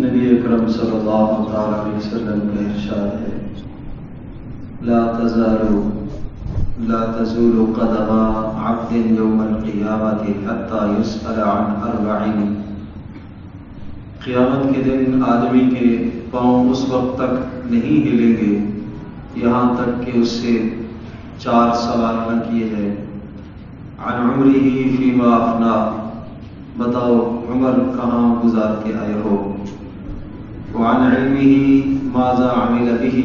نبی اکرم صلی اللہ تعالی علیہ وسلم کا ارشاد ہے، لا تزول قدم عبد یوم القیامۃ حتی یسأل عن اربع۔ قیامت کے دن آدمی کے پاؤں اس وقت تک نہیں ہلیں گے یہاں تک کہ اس سے 4 سوال نہ کیے جائیں۔ عن عمرہ فیما افنا، بتاؤ عمر کہاں گزار کے آئے ہو۔ وعن علمہ ماذا عمل بہ،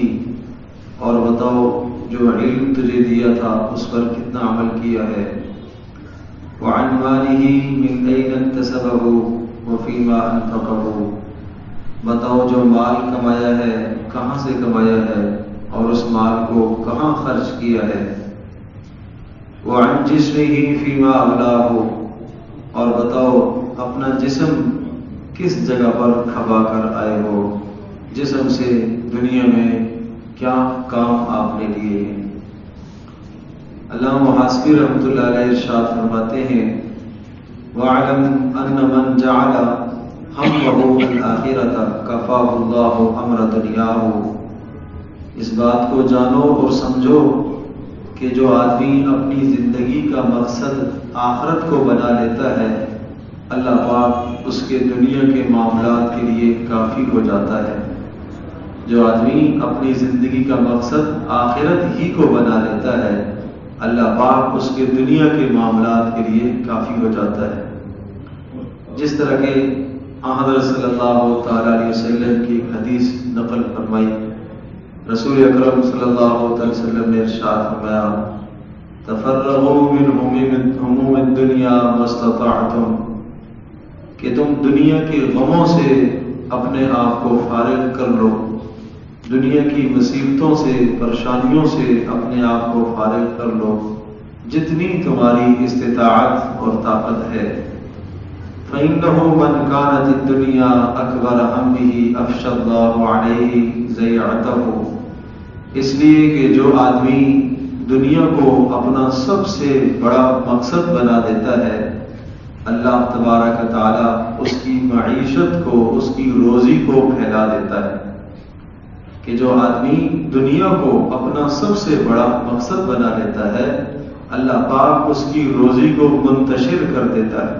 اور بتاؤ جو علم تجھے دیا تھا اس پر کتنا عمل کیا ہے۔ وعن مالہ من این اکتسبہ وفیما انفقہ، بتاؤ جو مال کمایا ہے کہاں سے کمایا ہے اور اس مال کو کہاں خرچ کیا ہے۔ وعن جسمہ فیما ابلاہ، اور بتاؤ اپنا جسم کس جگہ پر کھپا کر آئے ہو، جسم سے دنیا میں کیا کام آپ نے لیے ہیں۔ علامہ محاسبی رحمۃ اللہ علیہ ارشاد فرماتے ہیں، وَاعْلَمْ أَنَّ مَنْ جَعَلَ هَمَّهُ الْآخِرَةَ كَفَاهُ اللَّهُ أَمْرَ دُنْيَاهُ، اس بات کو جانو اور سمجھو کہ جو آدمی اپنی زندگی کا مقصد آخرت کو بنا لیتا ہے، اللہ پاک اس کے دنیا کے معاملات کے لیے کافی ہو جاتا ہے۔ جو آدمی اپنی زندگی کا مقصد آخرت ہی کو بنا لیتا ہے، اللہ پاک اس کے دنیا کے معاملات کے لیے کافی ہو جاتا ہے۔ جس طرح کہ حضرت صلی اللہ تعالی علیہ وسلم کی ایک حدیث نقل فرمائی، رسول اکرم صلی اللہ علیہ وسلم نے ارشاد فرمایا، تفرغوا من هموم الدنیا ما استطعتم، کہ تم دنیا کے غموں سے اپنے آپ کو فارغ کر لو، دنیا کی مصیبتوں سے پریشانیوں سے اپنے آپ کو فارغ کر لو جتنی تمہاری استطاعت اور طاقت ہے۔ فَإِنَّهُ مَنْ كَانَتِ الدُّنْيَا أَكْبَرَ هَمِّهِ أَفْشَى اللَّهُ عَلَيْهِ ضَيْعَتَهُ، اس لیے کہ جو آدمی دنیا کو اپنا سب سے بڑا مقصد بنا دیتا ہے، اللہ تبارک تعالیٰ اس کی معیشت کو، اس کی روزی کو پھیلا دیتا ہے۔ کہ جو آدمی دنیا کو اپنا سب سے بڑا مقصد بنا لیتا ہے، اللہ پاک اس کی روزی کو منتشر کر دیتا ہے،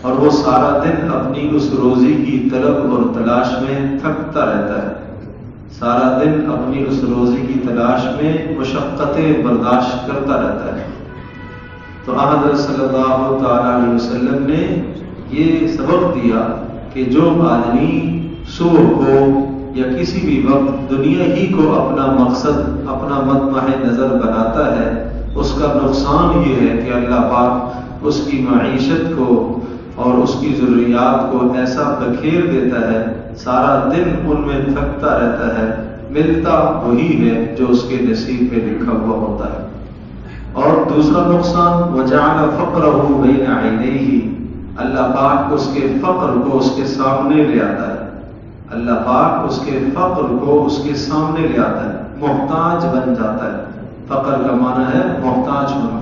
اور وہ سارا دن اپنی اس روزی کی طلب اور تلاش میں تھکتا رہتا ہے، سارا دن اپنی اس روزی کی تلاش میں مشقتیں برداشت کرتا رہتا ہے۔ تو حضرت صلی اللہ تعالی علیہ وسلم نے یہ سبق دیا کہ جو آدمی صبح کو یا کسی بھی وقت دنیا ہی کو اپنا مقصد، اپنا مطمع نظر بناتا ہے، اس کا نقصان یہ ہے کہ اللہ پاک اس کی معیشت کو اور اس کی ضروریات کو ایسا بکھیر دیتا ہے، سارا دن ان میں تھکتا رہتا ہے، ملتا وہی ہے جو اس کے نصیب میں لکھا ہوا ہوتا ہے۔ اور دوسرا نقصان، وَجَعَلَ فَقْرَهُ بَيْنَ عَيْنَيْهِ، اللہ پاک اس کے فقر کو اس کے سامنے لے آتا ہے، اللہ پاک اس کے فقر کو اس کے سامنے لے آتا ہے، محتاج بن جاتا ہے۔ فقر کا معنی ہے محتاج ہونا۔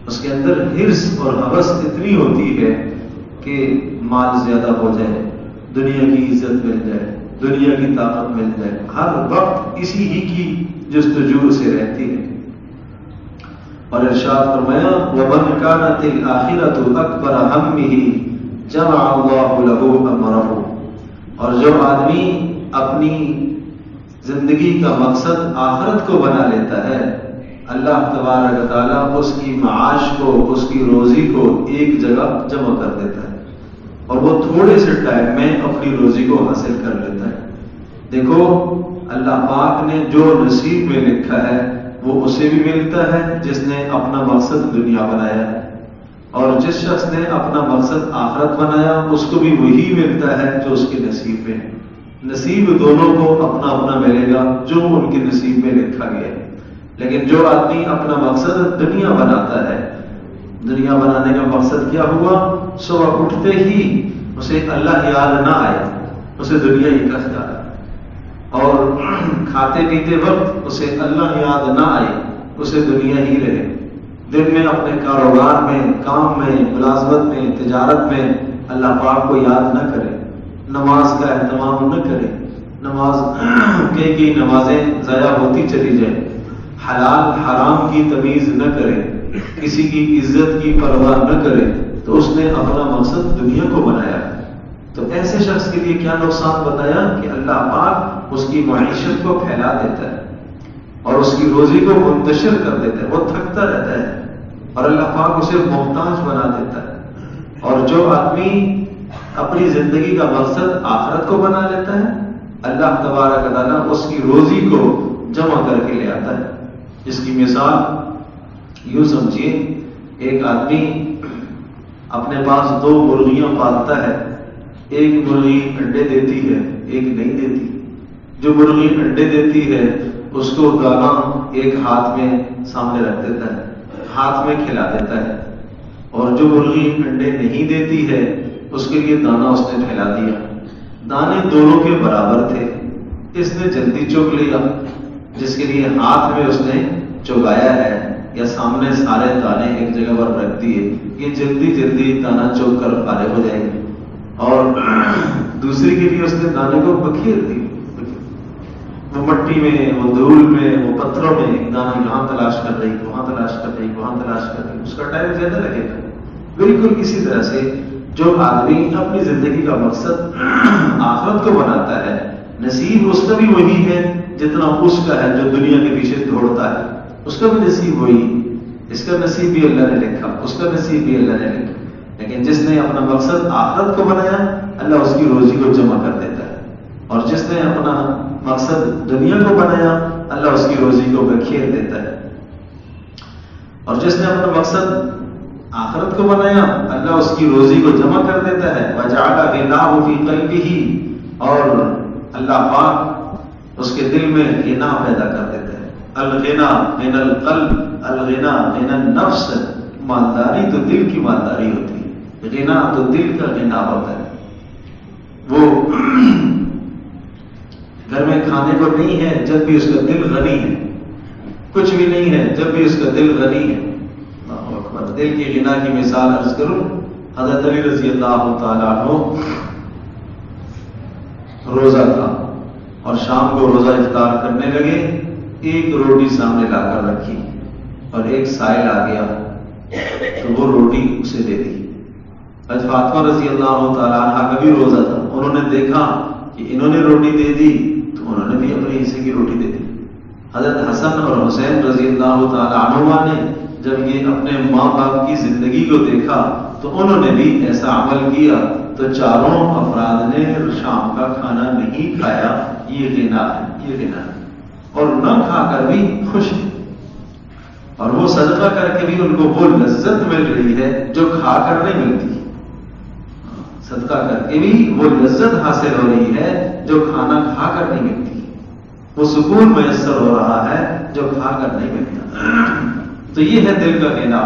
اس کے اندر حرص اور ہوس اتنی ہوتی ہے کہ مال زیادہ ہو جائے، دنیا کی عزت مل جائے، دنیا کی طاقت مل جائے، ہر وقت اسی ہی کی جستجو سے رہتی ہے۔ اور ارشاد فرمایا، وَمَنْ كَانَتِ الْآخِرَةُ أَكْبَرَ هَمِّهِ جَمَعَ اللَّهُ لَهُ أَمْرَهُ، اور جو آدمی اپنی زندگی کا مقصد آخرت کو بنا لیتا ہے، اللہ تبارک تعالیٰ اس کی معاش کو، اس کی روزی کو ایک جگہ جمع کر دیتا ہے، اور وہ تھوڑے سے ٹائم میں اپنی روزی کو حاصل کر لیتا ہے۔ دیکھو اللہ پاک نے جو نصیب میں لکھا ہے وہ اسے بھی ملتا ہے جس نے اپنا مقصد دنیا بنایا ہے، اور جس شخص نے اپنا مقصد آخرت بنایا اس کو بھی وہی ملتا ہے جو اس کے نصیب میں ہے۔ نصیب دونوں کو اپنا اپنا ملے گا جو ان کے نصیب میں لکھا گیا ہے۔ لیکن جو آدمی اپنا مقصد دنیا بناتا ہے، دنیا بنانے کا مقصد کیا ہوا؟ صبح اٹھتے ہی اسے اللہ یاد نہ آئے، اسے دنیا ہی کا خیال ہے، اور کھاتے پیتے وقت اسے اللہ یاد نہ آئے، اسے دنیا ہی رہے، دن میں اپنے کاروبار میں، کام میں، ملازمت میں، تجارت میں اللہ پاک کو یاد نہ کرے، نماز کا اہتمام نہ کرے، نماز کئی نمازیں ضائع ہوتی چلی جائیں، حلال حرام کی تمیز نہ کرے، کسی کی عزت کی پرواہ نہ کرے، تو اس نے اپنا مقصد دنیا کو بنایا۔ تو ایسے شخص کے لیے کیا نقصان بتایا کہ اللہ پاک اس کی معیشت کو پھیلا دیتا ہے اور اس کی روزی کو منتشر کر دیتا ہے، وہ تھکتا رہتا ہے اور اللہ پاک اسے محتاج بنا دیتا ہے۔ اور جو آدمی اپنی زندگی کا مقصد آخرت کو بنا لیتا ہے، اللہ تبارک و تعالیٰ اس کی روزی کو جمع کر کے لے آتا ہے۔ اس کی مثال یوں سمجھیے، ایک آدمی اپنے پاس 2 مرغیاں پالتا ہے، ایک مرغی انڈے دیتی ہے، ایک نہیں دیتی۔ جو مرغی انڈے دیتی ہے اس کو دانا ایک ہاتھ میں سامنے رکھ دیتا ہے، ہاتھ میں کھلا دیتا ہے، اور جو مرغی انڈے نہیں دیتی ہے اس کے لیے دانا اس نے پھیلا دیا۔ دانے دونوں کے برابر تھے، اس نے جلدی چوگ لیا، جس کے لیے ہاتھ میں اس نے چوگایا ہے یا سامنے سارے دانے ایک جگہ پر رکھ دیے، یہ جلدی جلدی دانا چوگ کر فارغ ہو جائے گی، اور دوسری کے لیے اس نے دانے کو بکھیر دی، وہ مٹی میں، وہ دھول میں، وہ پتھروں میں دانا یہاں تلاش کر رہی، وہاں تلاش کر رہی، وہاں تلاش کر رہی، اس کا ٹائم زیادہ لگے گا۔ بالکل اسی طرح سے جو آدمی اپنی زندگی کا مقصد آخرت کو بناتا ہے، نصیب اس کا بھی وہی ہے جتنا اس کا ہے جو دنیا کے پیچھے دوڑتا ہے، اس کا بھی نصیب وہی، اس کا نصیب بھی اللہ نے لکھا، اس کا نصیب بھی اللہ نے لکھا۔ لیکن جس نے اپنا مقصد آخرت کو بنایا، اللہ اس کی روزی کو جمع کر دیتا ہے، اور جس نے اپنا مقصد دنیا کو بنایا، اللہ اس کی روزی کو بکھیر دیتا ہے، اور جس نے اپنا مقصد آخرت کو بنایا، اللہ اس کی روزی کو جمع کر دیتا ہے۔ وَجَعَلَ غِنَاهُ فِي قَلْبِهِ، اور اللہ پاک اس کے دل میں غنا پیدا کر دیتا ہے۔ الغنا من القلب، الغنا من النفس، مالداری تو دل کی مالداری ہوتی ہے، غنا تو دل کا غنا ہوتا ہے۔ وہ گھر میں کھانے کو نہیں ہے جب بھی اس کا دل غنی ہے، کچھ بھی نہیں ہے جب بھی اس کا دل غنی ہے۔ دل کی غنا کی مثال عرض کروں، حضرت علی رضی اللہ تعالیٰ عنہ روزہ تھا اور شام کو روزہ افطار کرنے لگے، ایک روٹی سامنے لا کر رکھی اور ایک سائل آ گیا تو وہ روٹی اسے دے دی۔ حضرت فاطمہ رضی اللہ تعالیٰ عنہ کا بھی روزہ تھا، انہوں نے دیکھا کہ انہوں نے روٹی دے دی تو انہوں نے بھی اپنے حصے کی روٹی دے دی۔ حضرت حسن اور حسین رضی اللہ تعالیٰ عنہما نے جب یہ اپنے ماں باپ کی زندگی کو دیکھا تو انہوں نے بھی ایسا عمل کیا، تو چاروں افراد نے شام کا کھانا نہیں کھایا۔ یہ غنا ہے، یہ غنا ہے، اور نہ کھا کر بھی خوش ہیں، اور وہ صدقہ کر کے بھی ان کو وہ لذت مل رہی ہے جو کھا کر نہیں ملتی، صدقہ کر کے بھی وہ لذت حاصل ہو رہی ہے جو کھانا کھا کر نہیں ملتی، وہ سکون میسر ہو رہا ہے جو کھا کر نہیں ملتا۔ تو یہ ہے دل کا غنا۔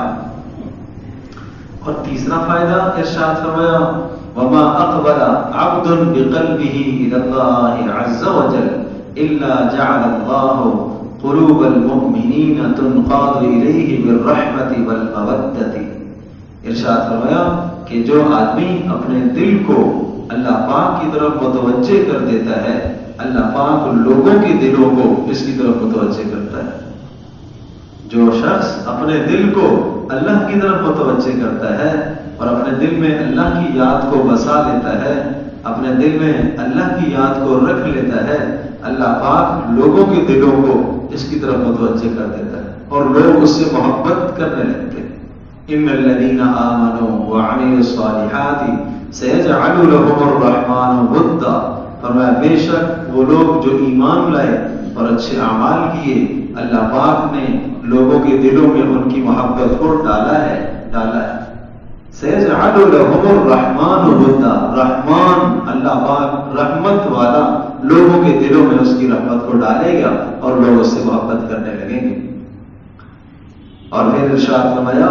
اور تیسرا فائدہ ارشاد فرمایا، وما اقبل عبد بقلبه الى الله عز وجل الا جعل الله قلوب المؤمنين تنقاد اليه بالرحمه والموده۔ ارشاد فرمایا کہ جو آدمی اپنے دل کو اللہ پاک کی طرف متوجہ کر دیتا ہے، اللہ پاک لوگوں کے دلوں کو اس کی طرف متوجہ کرتا ہے۔ جو شخص اپنے دل کو اللہ کی طرف متوجہ کرتا ہے اور اپنے دل میں اللہ کی یاد کو بسا لیتا ہے، اپنے دل میں اللہ کی یاد کو رکھ لیتا ہے، اللہ پاک لوگوں کے دلوں کو اس کی طرف متوجہ کر دیتا ہے اور لوگ اس سے محبت کرنے لگتے ہیں۔ ان الذين آمنوا وعملوا الصالحات سيجعل لهم الرحمن ودا، فرمایا بے شک وہ لوگ جو ایمان لائے اور اچھے اعمال کیے، اللہ پاک نے لوگوں کے دلوں میں ان کی محبت کو ڈالا ہے۔ سيجعل لهم الرحمن ودا، رحمان اللہ پاک رحمت والا لوگوں کے دلوں میں اس کی رحمت کو ڈالے گا اور لوگ اس سے محبت کرنے لگیں گے۔ اور پھر ارشاد فرمایا،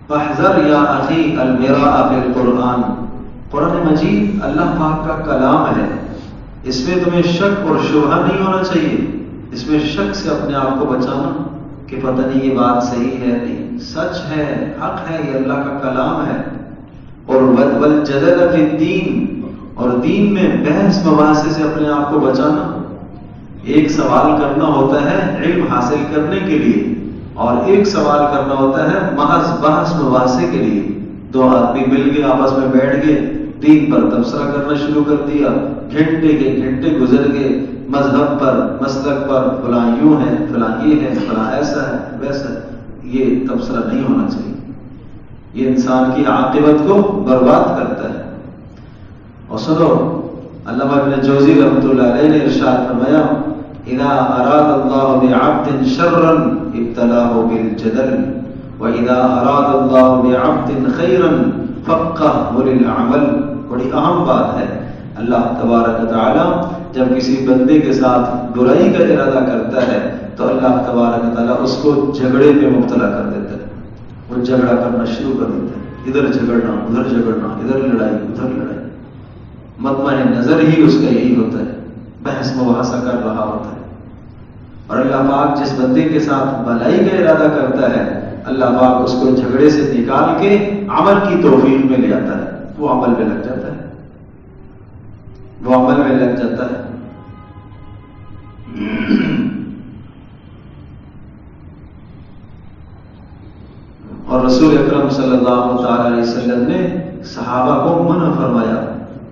فاحذر یا اخی المراء فی القرآن، قرآن مجید اللہ پاک کا کلام ہے، اس میں تمہیں شک اور شبہہ نہیں ہونا چاہیے، اس میں شک سے اپنے آپ کو بچانا کہ پتہ نہیں یہ بات صحیح ہے نہیں، سچ ہے، حق ہے، یہ اللہ کا کلام ہے۔ اور والجدل فی الدین، اور دین میں بحث مباحثے سے اپنے آپ کو بچانا۔ ایک سوال کرنا ہوتا ہے علم حاصل کرنے کے لیے، اور ایک سوال کرنا ہوتا ہے محض بحث مباحثے کے لیے۔ دو آدمی مل گئے، آپس میں بیٹھ گئے، دین پر تبصرہ کرنا شروع کر دیا، گھنٹے کے گھنٹے گزر گئے، مذہب پر، مسلک پر، فلاں یوں ہے، فلاں یہ ہے، فلاں ایسا ہے، ویسا ہے۔ یہ تبصرہ نہیں ہونا چاہیے، یہ انسان کی عاقبت کو برباد کرتا ہے۔ اور سنو، علامہ ابن جوزی رحمۃ اللہ علیہ نے ارشاد فرمایا، اذا اراد اللہ بعبد شرا ابتلاه بالجدل واذا اراد اللہ بعبد خیرا فقهه للعمل۔ بڑی اہم بات ہے، اللہ تبارک و تعالی جب کسی بندے کے ساتھ برائی کا ارادہ کرتا ہے تو اللہ تبارک و تعالی اس کو جھگڑے میں مبتلا کر دیتا ہے، وہ جھگڑا کرنا شروع کر دیتا ہے، ادھر جھگڑنا، ادھر جھگڑنا، ادھر لڑائی، ادھر لڑائی۔ مطمئن نظر ہی اس کا یہی ہوتا ہے، بحث مباحثہ کر رہا ہوتا ہے۔ اور اللہ پاک جس بندے کے ساتھ بھلائی کا ارادہ کرتا ہے، اللہ پاک اس کو جھگڑے سے نکال کے عمل کی توفیق میں لے آتا ہے، وہ عمل میں لگ جاتا ہے، وہ عمل میں لگ جاتا ہے۔ اور رسول اکرم صلی اللہ تعالی علیہ وسلم نے صحابہ کو منع فرمایا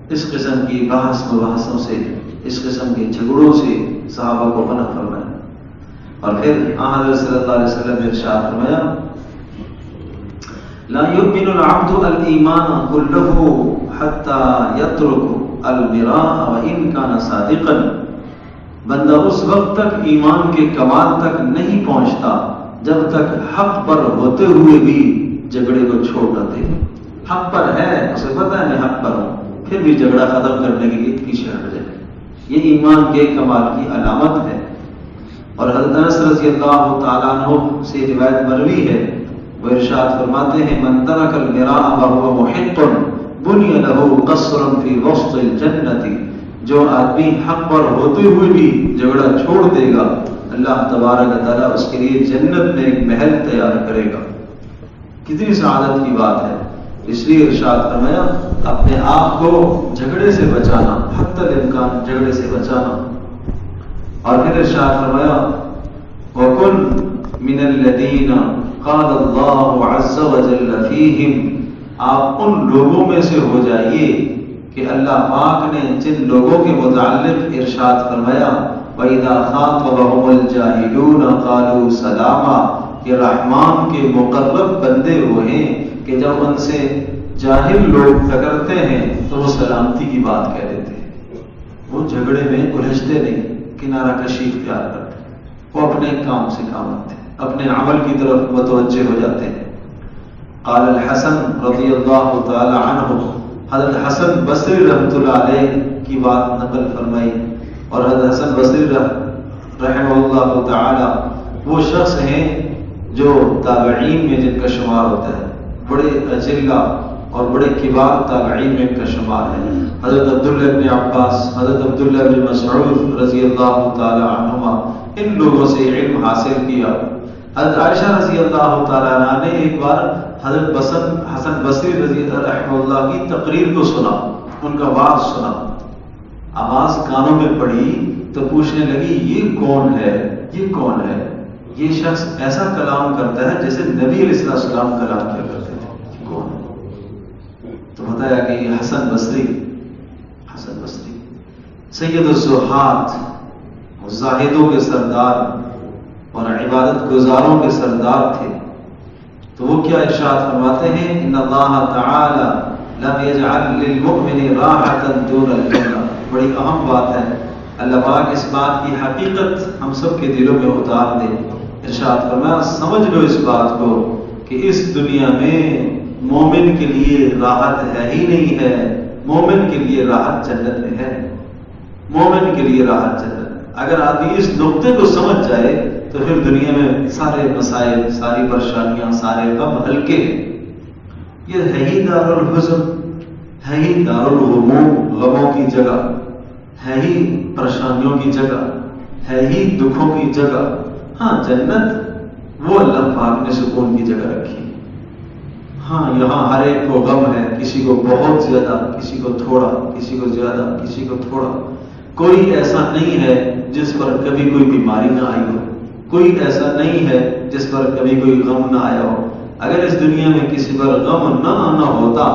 اس قسم کی بحث مباحثوں سے، اس قسم کے جھگڑوں سے صحابہ کو منع فرمایا۔ اور پھر حضرت صلی اللہ علیہ وسلم نے ارشاد فرمایا، لا يؤمن العبد الایمان كله حتى يترك المراء وان كان صادقا۔ بندہ اس وقت تک ایمان کے کمال تک نہیں پہنچتا جب تک حق پر ہوتے ہوئے بھی جھگڑے کو چھوڑ نہ دے۔ حق پر ہے، اسے پتہ ہے میں حق پر ہوں، پھر بھی جھگڑا ختم کرنے کے لیے پیچھے ہٹ جائے، یہ ایمان کے کمال کی علامت ہے۔ اور حضرت انس رضی اللہ تعالیٰ عنہ سے روایت مروی ہے، وہ ارشاد فرماتے ہیں، من ترک المراء وهو محق بني له قصر في وسط الجنة۔ جو آدمی حق پر ہوتے ہوئے بھی جھگڑا چھوڑ دے گا، اللہ تبارک و تعالیٰ اس کے لیے جنت میں ایک محل تیار کرے گا۔ کتنی سعادت کی بات ہے۔ اس لیے ارشاد فرمایا اپنے آپ کو جھگڑے سے بچانا، حتی الامکان جھگڑے سے بچانا۔ اور پھر ارشاد فرمایا وَكُن مِّنَ الَّذِينَ قَالَ اللَّهُ عَزَّ وَجَلَّ فِيهِمْ۔ آپ ان لوگوں میں سے ہو جائیے کہ اللہ پاک نے جن لوگوں کے متعلق ارشاد فرمایا وَإِذَا خَاطَبَهُمُ الْجَاهِلُونَ قَالُوا سَلَامًا، کہ رحمان کے مقرب بندے وہ ہیں کہ جب ان سے جاہل لوگ ٹکرتے ہیں تو وہ سلامتی کی بات کہہ دیتے ہیں، وہ جھگڑے میں الجھتے نہیں، کنارہ کشی اختیار کرتے ہیں، وہ اپنے کام سے کام رکھتے ہیں، اپنے عمل کی طرف متوجہ ہو جاتے ہیں۔ قال الحسن رضی اللہ تعالی عنہ، حضرت حسن بصری رحمۃ اللہ علیہ کی بات نقل فرمائی۔ اور حضرت حسن بصری رحمہ اللہ تعالی وہ شخص ہیں جو تابعین میں جن کا شمار ہوتا ہے، بڑے اجلہ اور بڑے کبار تابعین میں ان کا شمار ہے۔ حضرت عبداللہ بن عباس، حضرت عبداللہ بن مسعود رضی اللہ تعالی عنہما، ان لوگوں سے علم حاصل کیا۔ حضرت عائشہ رضی اللہ تعالی عنہ نے ایک بار حضرت حسن بصری رضی اللہ عنہ کی تقریر کو سنا، ان کا واعظ سنا، آواز کانوں میں پڑی تو پوچھنے لگی یہ کون ہے، یہ کون ہے؟ یہ شخص ایسا کلام کرتا ہے جیسے نبی علیہ السلام کلام کیا کرتے تھے، کون ہے؟ تو بتایا کہ یہ حسن بصری سید الزہاد، زاہدوں کے سردار اور عبادت گزاروں کے سردار تھے۔ تو وہ کیا ارشاد فرماتے ہیں، ان اللہ تعالی لم یجعل للمؤمن راحۃ دون الجنہ۔ بڑی اہم بات ہے، اللہ پاک اس بات کی حقیقت ہم سب کے دلوں میں اتار دے۔ ارشاد فرمایا سمجھ لو اس بات کو کہ اس دنیا میں مومن کے لیے راحت ہے ہی نہیں ہے، مومن کے لیے راحت جنت میں ہے، مومن کے لیے راحت جنت۔ اگر آدمی اس نقطے کو سمجھ جائے تو پھر دنیا میں سارے مسائل، ساری پریشانیاں، سارے غم ہلکے۔ یہ ہے ہی دار الحزن، ہے ہی دار الغموم، غموں کی جگہ ہے، ہی پریشانیوں کی جگہ ہے، ہی دکھوں کی جگہ۔ ہاں جنت وہ اللہ پاک نے سکون کی جگہ رکھی. ہاں یہاں ہر ایک کو غم ہے، کسی کو بہت زیادہ، کسی کو تھوڑا، کسی کو زیادہ، کسی کو تھوڑا. کوئی ایسا نہیں ہے جس پر کبھی کوئی بیماری نہ آئی ہو، کوئی ایسا نہیں ہے جس پر کبھی کوئی غم نہ آیا ہو. اگر اس دنیا میں کسی پر غم نہ آنا ہوتا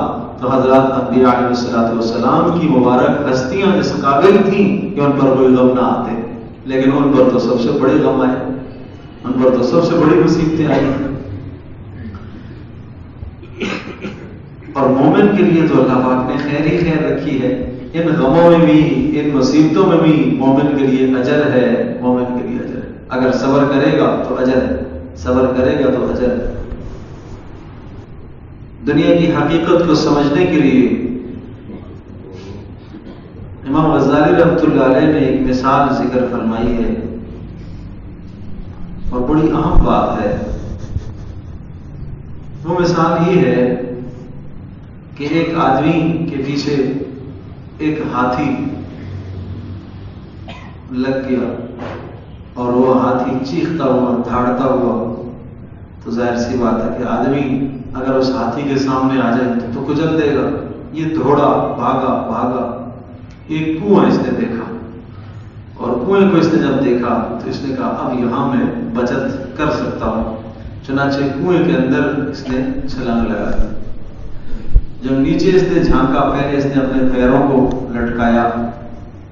تو حضرات انبیاء علیہ السلام کی مبارک ہستیاں اس قابل تھیں کہ ان پر کوئی غم نہ آتے، لیکن ان پر تو سب سے بڑے غم آئے، ان پر تو سب سے بڑی مصیبتیں آئی. اور مومن کے لیے تو اللہ پاک نے خیر ہی خیر رکھی ہے. ان غموں میں بھی، ان مصیبتوں میں بھی مومن کے لیے اجر ہے، مومن کے لیے اجر ہے. اگر صبر کرے گا تو اجر ہے، صبر کرے گا تو اجر ہے. دنیا کی حقیقت کو سمجھنے کے لیے امام غزالی رحمۃ اللہ علیہ نے ایک مثال ذکر فرمائی ہے اور بڑی اہم بات ہے. وہ مثال یہ ہے کہ ایک آدمی کے پیچھے ایک ہاتھی لگ گیا اور وہ ہاتھی چیختا ہوا، دھاڑتا ہوا. تو ظاہر سی بات ہے کہ آدمی اگر اس ہاتھی کے سامنے آ جائے تو کچل دے گا. یہ دوڑا، بھاگا بھاگا، ایک کنواں اس نے دیکھا اور کنویں کو اس نے جب دیکھا تو اس نے کہا اب یہاں میں بچت کر سکتا ہوں. چنانچہ کنویں کے اندر اس نے چھلانگ لگا دی. جب نیچے اس نے جھانکا، پہلے اس نے اپنے پیروں کو لٹکایا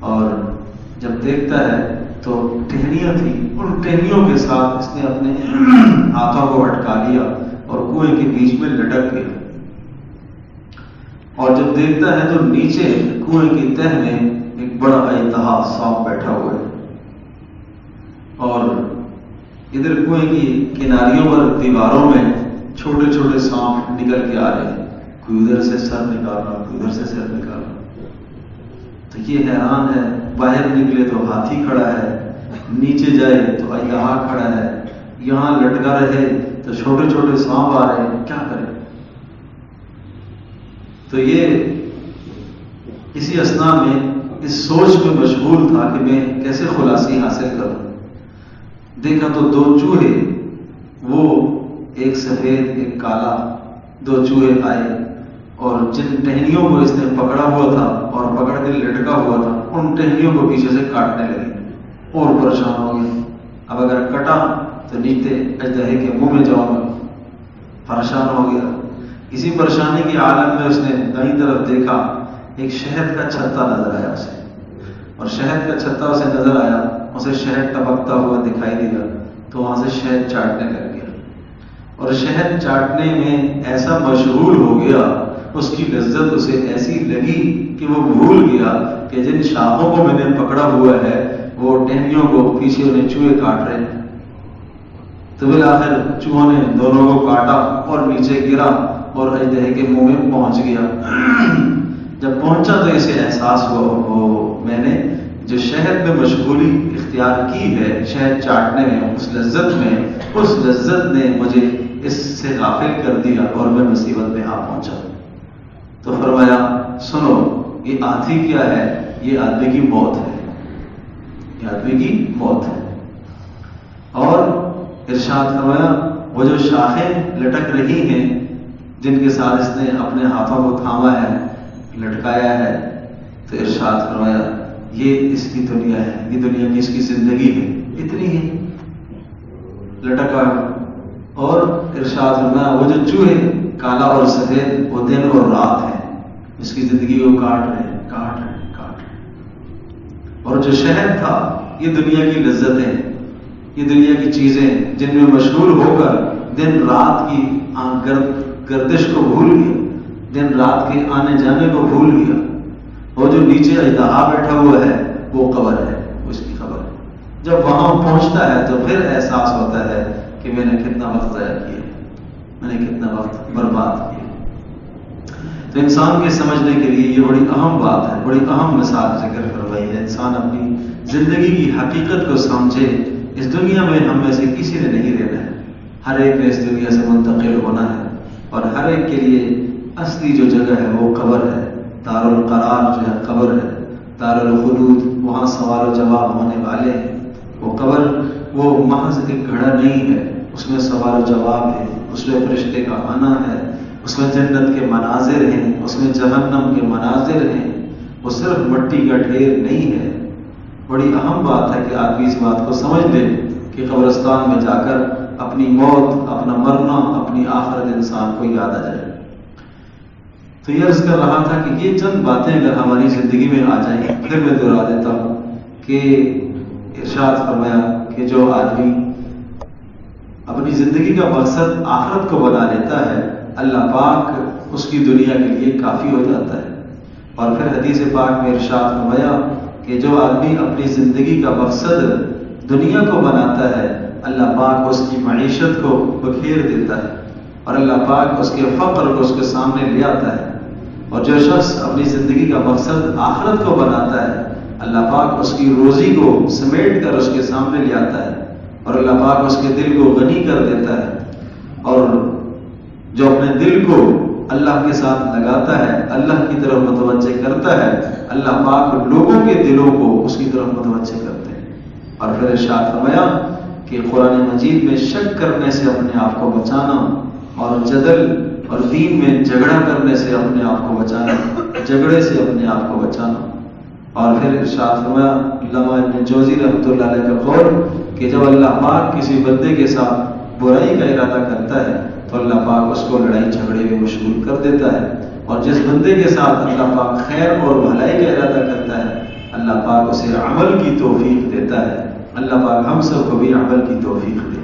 اور جب دیکھتا ہے تو ٹہنیاں تھیں، ان ٹہنیوں کے ساتھ اس نے اپنے ہاتھوں کو اٹکا لیا اور کنویں کے بیچ میں لٹک گیا. اور جب دیکھتا ہے تو نیچے کنویں کی تہ میں ایک بڑا اژدہا سانپ بیٹھا ہوا ہے اور ادھر کنویں کی کناریوں پر دیواروں میں چھوٹے چھوٹے سانپ نکل کے آ رہے ہیں. کوئی ادھر سے سر نکال رہا، کوئی ادھر سے سر نکال رہا. تو یہ حیران ہے، باہر نکلے تو ہاتھی کھڑا ہے، نیچے جائے تو اژدہا کھڑا ہے، یہاں لٹکا رہے تو چھوٹے چھوٹے سانپ آ رہے ہیں، کیا کرے؟ تو یہ اسی اثنا میں اس سوچ میں مشغول تھا کہ میں کیسے خلاصی حاصل کروں. دیکھا تو دو چوہے، وہ ایک سفید ایک کالا، دو چوہے آئے اور جن ٹہنیوں کو اس نے پکڑا ہوا تھا اور پکڑ کے لٹکا ہوا تھا ان ٹہنیوں کو پیچھے سے کاٹنے لگے اور پریشان ہو گئے. اب اگر کٹا تو نیچے اژدہے کے منہ میں جاؤں گا، پریشان ہو گیا. اسی پریشانی کے عالم میں اس نے دائیں طرف دیکھا، ایک شہد کا چھتا نظر آیا اسے، اور شہد کا چھتا اسے نظر آیا، اسے شہد ٹپکتا ہوا دکھائی دیا تو وہاں سے شہد چاٹنے لگ گیا. اور شہد چاٹنے میں ایسا مشغول ہو گیا، اس کی لذت اسے ایسی لگی کہ وہ بھول گیا کہ جن شاخوں کو میں نے پکڑا ہوا ہے وہ ٹہنیوں کو پیچھے انہیں چوہے کاٹ رہے ہیں. تو بالآخر چوہوں نے دونوں کو کاٹا اور نیچے گرا اور اژدہے کے منہ میں پہنچ گیا. جب پہنچا تو اسے احساس ہوا میں نے جو شہد میں مشغولی اختیار کی ہے شہد چاٹنے میں، اس لذت نے مجھے اس سے غافل کر دیا اور میں مصیبت میں آ پہنچا. تو فرمایا سنو، یہ ہاتھی کیا ہے؟ یہ آدمی کی موت ہے، یہ آدمی کی موت ہے. اور ارشاد فرمایا وہ جو شاخیں لٹک رہی ہیں جن کے ساتھ اس نے اپنے ہاتھوں کو تھاما ہے، لٹکایا ہے، تو ارشاد فرمایا یہ اس کی دنیا ہے، یہ دنیا کی اس کی زندگی ہے، اتنی ہی لٹکا. اور ارشاد فرمایا وہ جو چوہے کالا اور سفید وہ دن اور رات ہیں، اس کی زندگی کو کاٹ رہے ہیں، کاٹ رہے ہیں، کاٹ رہے ہیں. اور جو شہد تھا یہ دنیا کی لذتیں، یہ دنیا کی چیزیں جن میں مشغول ہو کر دن رات کی گردش کو بھول گیا، دن رات کے آنے جانے کو بھول گیا. اور جو نیچے اژدہا بیٹھا ہوا ہے وہ قبر ہے، وہ اس کی قبر ہے. جب وہاں پہنچتا ہے تو پھر احساس ہوتا ہے کہ میں نے کتنا وقت ضائع کیا، میں نے کتنا وقت برباد کیا. تو انسان کے سمجھنے کے لیے یہ بڑی اہم بات ہے، بڑی اہم مثال ذکر کروائی ہے. انسان اپنی زندگی کی حقیقت کو سمجھے. اس دنیا میں ہم میں سے کسی نے نہیں رہنا ہے، ہر ایک نے اس دنیا سے منتقل ہونا ہے اور ہر ایک کے لیے اصلی جو جگہ ہے وہ قبر ہے. دار القرار جو ہے قبر ہے، دار الخلود وہاں سوال و جواب ہونے والے ہیں. وہ قبر وہ محض ایک گھڑا نہیں ہے، اس میں سوال و جواب ہے، اس میں فرشتے کا آنا ہے، اس میں جنت کے مناظر ہیں، اس میں جہنم کے مناظر ہیں، وہ صرف مٹی کا ڈھیر نہیں ہے۔ بڑی اہم بات ہے کہ آدمی اس بات کو سمجھ لے کہ قبرستان میں جا کر اپنی موت، اپنا مرنا، اپنی آخرت انسان کو یاد آ جائے۔ تو یہ عرض کر رہا تھا کہ یہ چند باتیں اگر ہماری زندگی میں آ جائیں، پھر میں دہرا دیتا ہوں کہ ارشاد فرمایا کہ جو آدمی اپنی زندگی کا مقصد آخرت کو بنا لیتا ہے، اللہ پاک اس کی دنیا کے لیے کافی ہو جاتا ہے۔ اور پھر حدیث پاک میں ارشاد فرمایا کہ جو آدمی اپنی زندگی کا مقصد دنیا کو بناتا ہے، اللہ پاک اس کی معیشت کو بکھیر دیتا ہے اور اللہ پاک اس کے فقر کو اس کے سامنے لے آتا ہے۔ اور جو شخص اپنی زندگی کا مقصد آخرت کو بناتا ہے، اللہ پاک اس کی روزی کو سمیٹ کر اس کے سامنے لے آتا ہے اور اللہ پاک اس کے دل کو غنی کر دیتا ہے۔ اور جو اپنے دل کو اللہ کے ساتھ لگاتا ہے، اللہ کی طرف متوجہ کرتا ہے، اللہ پاک لوگوں کے دلوں کو اس کی طرف متوجہ کرتے ہیں۔ اور پھر ارشاد فرمایا کہ قرآن مجید میں شک کرنے سے اپنے آپ کو بچانا اور جدل اور دین میں جھگڑا کرنے سے اپنے آپ کو بچانا، جھگڑے سے اپنے آپ کو بچانا۔ اور پھر ارشاد فرمایا علامہ ابن جوزی رحمۃ اللہ علیہ کا قول کہ جب اللہ پاک کسی بندے کے ساتھ برائی کا ارادہ کرتا ہے تو اللہ پاک اس کو لڑائی جھگڑے میں مشغول کر دیتا ہے، اور جس بندے کے ساتھ اللہ پاک خیر اور بھلائی کا ارادہ کرتا ہے، اللہ پاک اسے عمل کی توفیق دیتا ہے۔ اللہ پاک ہم سب کو بھی عمل کی توفیق دے۔